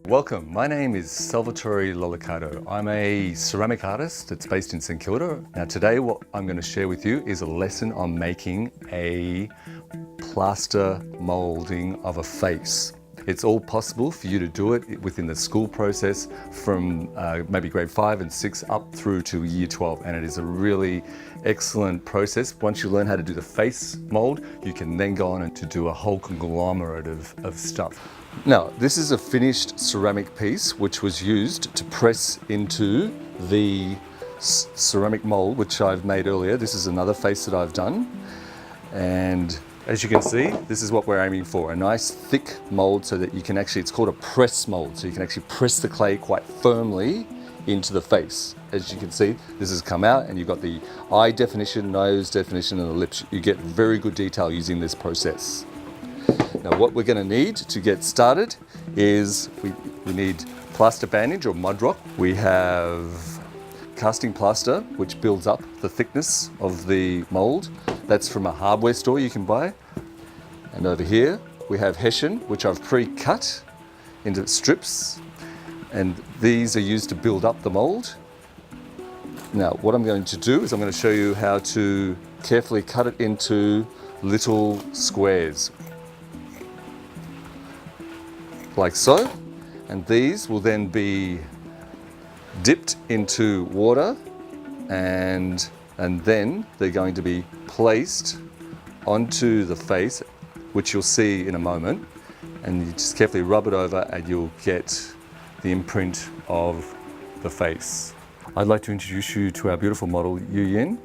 Welcome, my name is Salvatori Lolicato. I'm a ceramic artist that's based in St Kilda. Now today what I'm going to share with you is a lesson on making a plaster moulding of a face. It's all possible for you to do it within the school process from maybe grade 5 and 6 up through to year 12, and it is a really excellent process. Once you learn how to do the face mold, you can then go on and to do a whole conglomerate of stuff. Now, this is a finished ceramic piece which was used to press into the ceramic mold which I've made earlier. This is another face that I've done, and as you can see, this is what we're aiming for, a nice thick mold so that you can actually, it's called a press mold, so you can actually press the clay quite firmly into the face. As you can see, this has come out and you've got the eye definition, nose definition and the lips. You get very good detail using this process. Now what we're going to need to get started is we need plaster bandage or mud rock. We have casting plaster which builds up the thickness of the mold. That's from a hardware store you can buy. And over here we have hessian, which I've pre-cut into strips, and these are used to build up the mold. Now what I'm going to do is I'm going to show you how to carefully cut it into little squares like so, and these will then be dipped into water and then they're going to be placed onto the face, which you'll see in a moment, and you just carefully rub it over and you'll get the imprint of the face. I'd like to introduce you to our beautiful model, Yu Yin.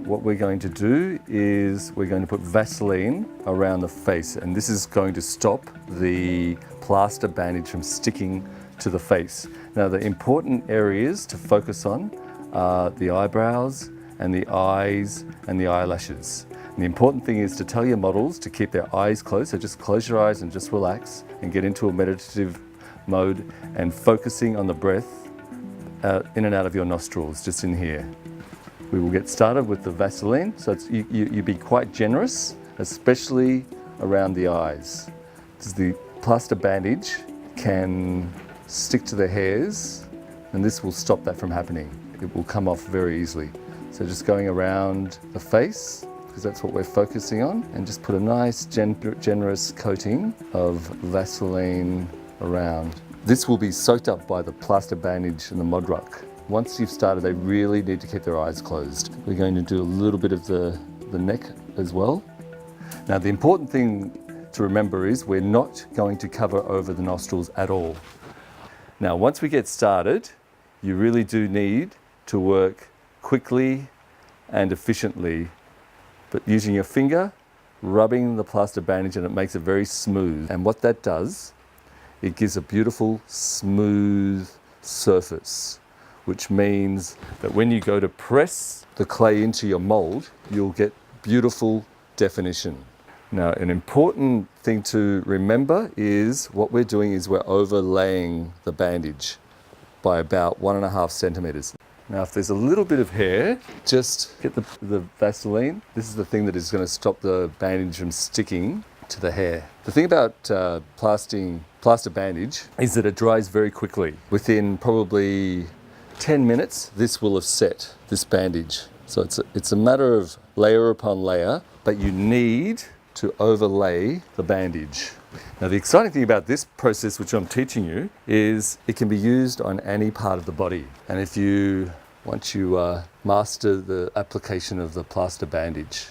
What we're going to do is we're going to put Vaseline around the face, and this is going to stop the plaster bandage from sticking to the face. Now the important areas to focus on are the eyebrows and the eyes and the eyelashes. And the important thing is to tell your models to keep their eyes closed, so just close your eyes and just relax and get into a meditative mode and focusing on the breath in and out of your nostrils, just in here. We will get started with the Vaseline, so you be quite generous, especially around the eyes. Because the plaster bandage can stick to the hairs, and this will stop that from happening. It will come off very easily. So just going around the face, because that's what we're focusing on, and just put a nice generous coating of Vaseline around. This will be soaked up by the plaster bandage and the mud rock. Once you've started, they really need to keep their eyes closed. We're going to do a little bit of the neck as well. Now the important thing to remember is we're not going to cover over the nostrils at all. Now once we get started, you really do need to work quickly and efficiently, but using your finger, rubbing the plaster bandage, and it makes it very smooth. And what that does, it gives a beautiful smooth surface, which means that when you go to press the clay into your mold, you'll get beautiful definition. Now, an important thing to remember is what we're doing is we're overlaying the bandage by about 1.5 centimeters. Now, if there's a little bit of hair, just get the Vaseline. This is the thing that is going to stop the bandage from sticking to the hair. The thing about plaster bandage is that it dries very quickly. Within probably 10 minutes, this will have set, this bandage. So it's a matter of layer upon layer, but you need to overlay the bandage. Now the exciting thing about this process, which I'm teaching you, is it can be used on any part of the body. And once you master the application of the plaster bandage.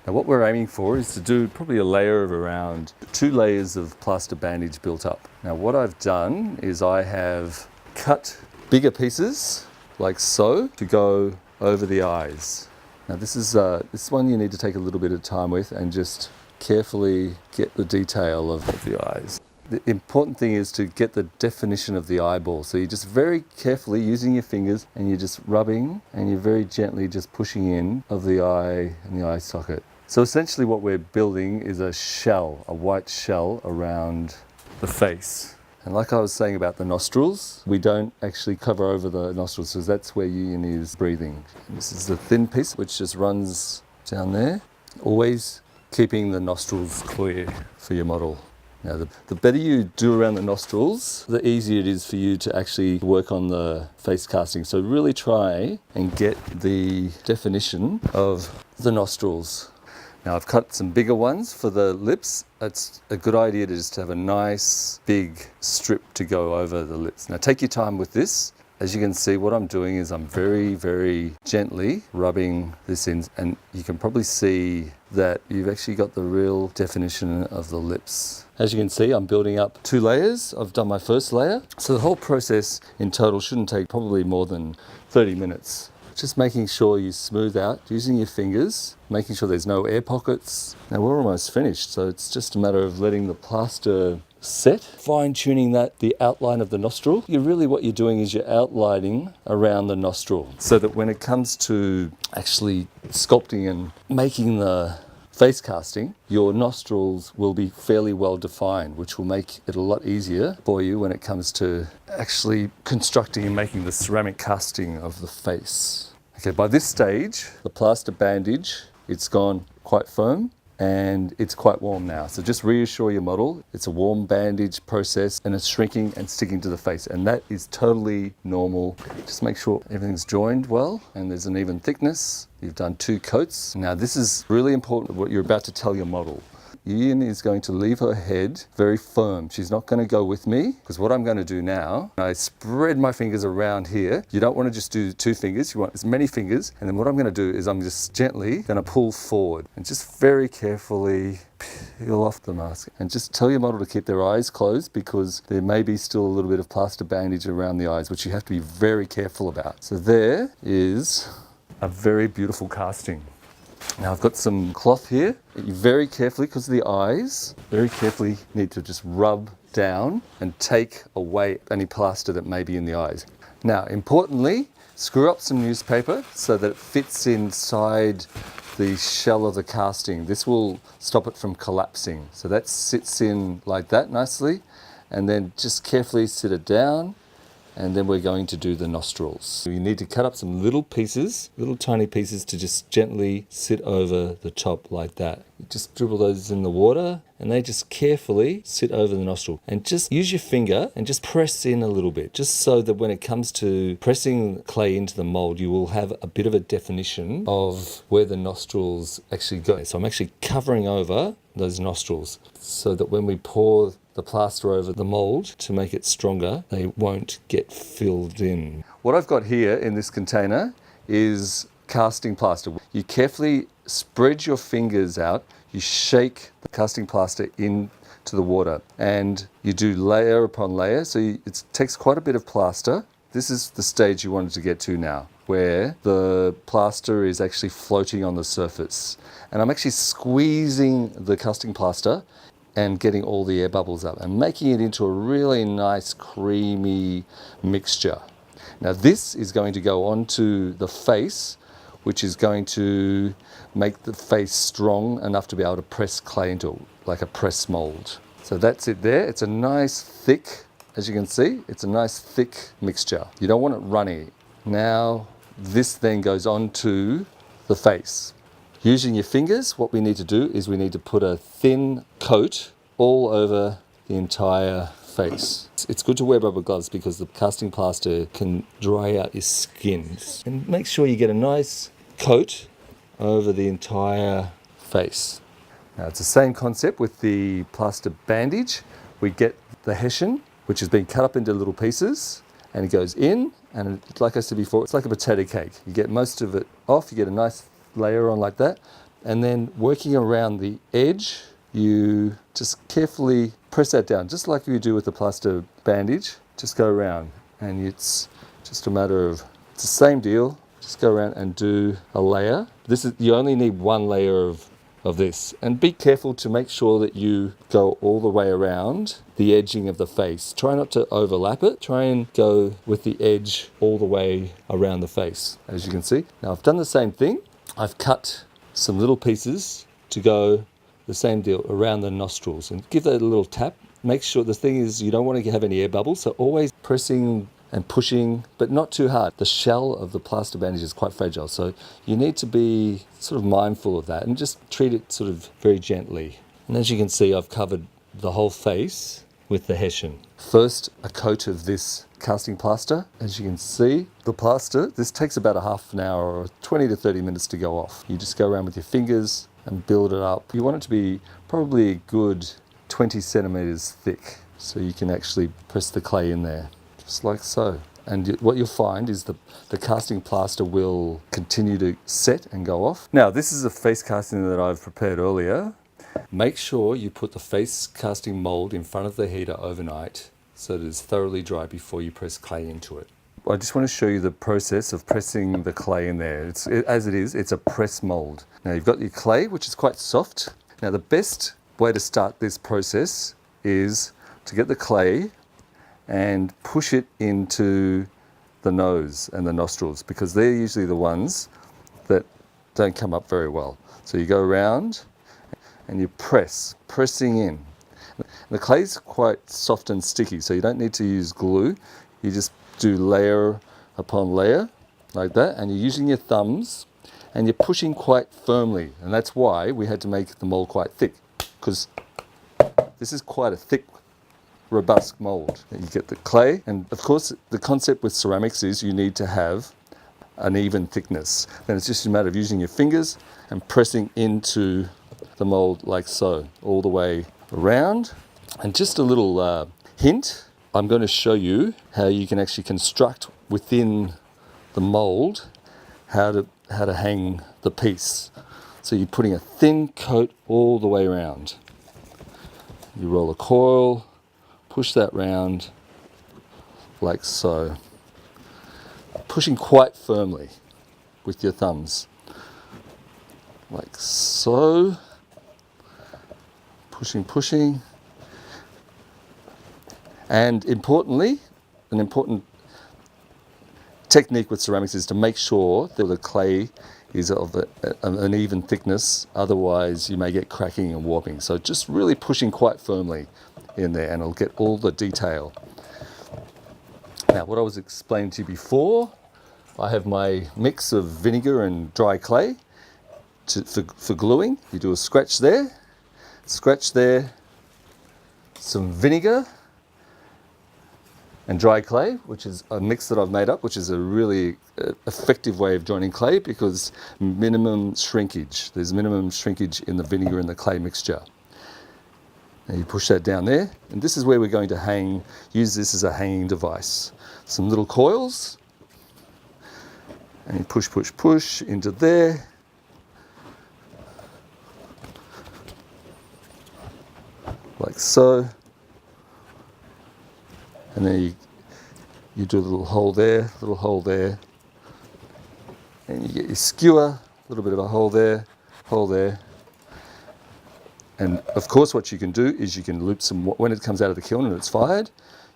Now what we're aiming for is to do probably a layer of around 2 layers of plaster bandage built up. Now what I've done is I have cut bigger pieces like so to go over the eyes. Now this one you need to take a little bit of time with and just carefully get the detail of the eyes. The important thing is to get the definition of the eyeball. So you're just very carefully using your fingers and you're just rubbing and you're very gently just pushing in of the eye and the eye socket. So essentially what we're building is a shell, a white shell around the face. And like I was saying about the nostrils, we don't actually cover over the nostrils because that's where Yu Yin is breathing. This is the thin piece which just runs down there. Always keeping the nostrils clear for your model. Now, the better you do around the nostrils, the easier it is for you to actually work on the face casting. So really try and get the definition of the nostrils. Now, I've cut some bigger ones for the lips. It's a good idea to just have a nice big strip to go over the lips. Now, take your time with this. As you can see, what I'm doing is I'm very, very gently rubbing this in, and you can probably see that you've actually got the real definition of the lips. As you can see, I'm building up 2 layers. I've done my first layer. So the whole process in total shouldn't take probably more than 30 minutes. Just making sure you smooth out using your fingers, making sure there's no air pockets. Now we're almost finished, so it's just a matter of letting the plaster set, fine-tuning the outline of the nostril. What you're doing is you're outlining around the nostril so that when it comes to actually sculpting and making the face casting, your nostrils will be fairly well defined, which will make it a lot easier for you when it comes to actually constructing and making the ceramic casting of the face. Okay, by this stage, the plaster bandage, it's gone quite firm and it's quite warm now. So just reassure your model, it's a warm bandage process and it's shrinking and sticking to the face, and that is totally normal. Just make sure everything's joined well and there's an even thickness. You've done 2 coats. Now this is really important, what you're about to tell your model. Ian is going to leave her head very firm. She's not going to go with me, because what I'm going to do now, I spread my fingers around here. You don't want to just do 2 fingers, you want as many fingers. And then what I'm going to do is I'm just gently going to pull forward and just very carefully peel off the mask. And just tell your model to keep their eyes closed, because there may be still a little bit of plaster bandage around the eyes, which you have to be very careful about. So there is a very beautiful casting. Now I've got some cloth here that you very carefully, because of the eyes, very carefully need to just rub down and take away any plaster that may be in the eyes. Now importantly, screw up some newspaper so that it fits inside the shell of the casting. This will stop it from collapsing. So that sits in like that nicely, and then just carefully sit it down. And then we're going to do the nostrils. You need to cut up some little pieces, little tiny pieces, to just gently sit over the top like that. You just dribble those in the water and they just carefully sit over the nostril. And just use your finger and just press in a little bit, just so that when it comes to pressing clay into the mold, you will have a bit of a definition of where the nostrils actually go. So I'm actually covering over those nostrils so that when we pour the plaster over the mold to make it stronger, they won't get filled in. What I've got here in this container is casting plaster. You carefully spread your fingers out, you shake the casting plaster into the water, and you do layer upon layer. So it takes quite a bit of plaster. This is the stage you wanted to get to now, where the plaster is actually floating on the surface. And I'm actually squeezing the casting plaster and getting all the air bubbles up and making it into a really nice creamy mixture. Now this is going to go onto the face, which is going to make the face strong enough to be able to press clay into, like a press mold. So that's it there. It's a nice thick, as you can see, it's a nice thick mixture. You don't want it runny. Now this then goes onto the face. Using your fingers, what we need to do is we need to put a thin coat all over the entire face. It's good to wear rubber gloves because the casting plaster can dry out your skin. And make sure you get a nice coat over the entire face. Now it's the same concept with the plaster bandage. We get the hessian, which has been cut up into little pieces, and it goes in, and like I said before, it's like a potato cake. You get most of it off, you get a nice layer on like that, and then working around the edge, you just carefully press that down, just like you do with the plaster bandage. Just go around, and it's just a matter of, it's the same deal, just go around and do a layer. You only need 1 layer of this, and be careful to make sure that you go all the way around the edging of the face. Try not to overlap it, try and go with the edge all the way around the face, as you can see. Now I've done the same thing. I've cut some little pieces to go the same deal around the nostrils, and give that a little tap. Make sure, the thing is, you don't want to have any air bubbles, so always pressing and pushing, but not too hard. The shell of the plaster bandage is quite fragile, so you need to be sort of mindful of that and just treat it sort of very gently. And as you can see, I've covered the whole face with the hessian. First, a coat of this casting plaster. As you can see, the plaster, this takes about a half an hour or 20 to 30 minutes to go off. You just go around with your fingers and build it up. You want it to be probably a good 20 centimeters thick, so you can actually press the clay in there, just like so. And what you'll find is the casting plaster will continue to set and go off. Now, this is a face casting that I've prepared earlier. Make sure you put the face casting mold in front of the heater overnight so that it's thoroughly dry before you press clay into it. I just want to show you the process of pressing the clay in there. It's a press mold. Now you've got your clay, which is quite soft. Now the best way to start this process is to get the clay and push it into the nose and the nostrils, because they're usually the ones that don't come up very well. So you go around and you pressing in. The clay's quite soft and sticky, so you don't need to use glue. You just do layer upon layer like that, and you're using your thumbs and you're pushing quite firmly, and that's why we had to make the mold quite thick, because this is quite a thick, robust mold. You get the clay, and of course the concept with ceramics is you need to have an even thickness. Then it's just a matter of using your fingers and pressing into the mold like so, all the way around. And just a little hint, I'm going to show you how you can actually construct within the mold how to hang the piece. So you're putting a thin coat all the way around. You roll a coil, push that round like so, pushing quite firmly with your thumbs like so, pushing. And importantly, an important technique with ceramics is to make sure that the clay is of an even thickness, otherwise you may get cracking and warping. So just really pushing quite firmly in there, and it'll get all the detail. Now, what I was explaining to you before, I have my mix of vinegar and dry clay for gluing. You do a scratch there, some vinegar and dry clay, which is a mix that I've made up, which is a really effective way of joining clay, because minimum shrinkage. There's minimum shrinkage in the vinegar and the clay mixture. And you push that down there, and this is where we're going to use this as a hanging device. Some little coils, and you push into there. Like so. And then you do a little hole there, and you get your skewer, a little bit of a hole there. And of course what you can do is you can loop some, when it comes out of the kiln and it's fired,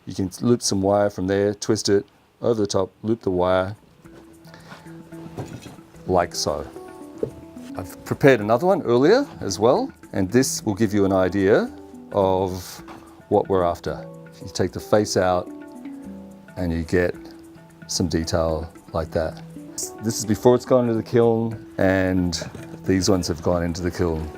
you can loop some wire from there, twist it over the top, loop the wire, like so. I've prepared another one earlier as well, and this will give you an idea of what we're after. You take the face out and you get some detail like that. This is before it's gone into the kiln, and these ones have gone into the kiln.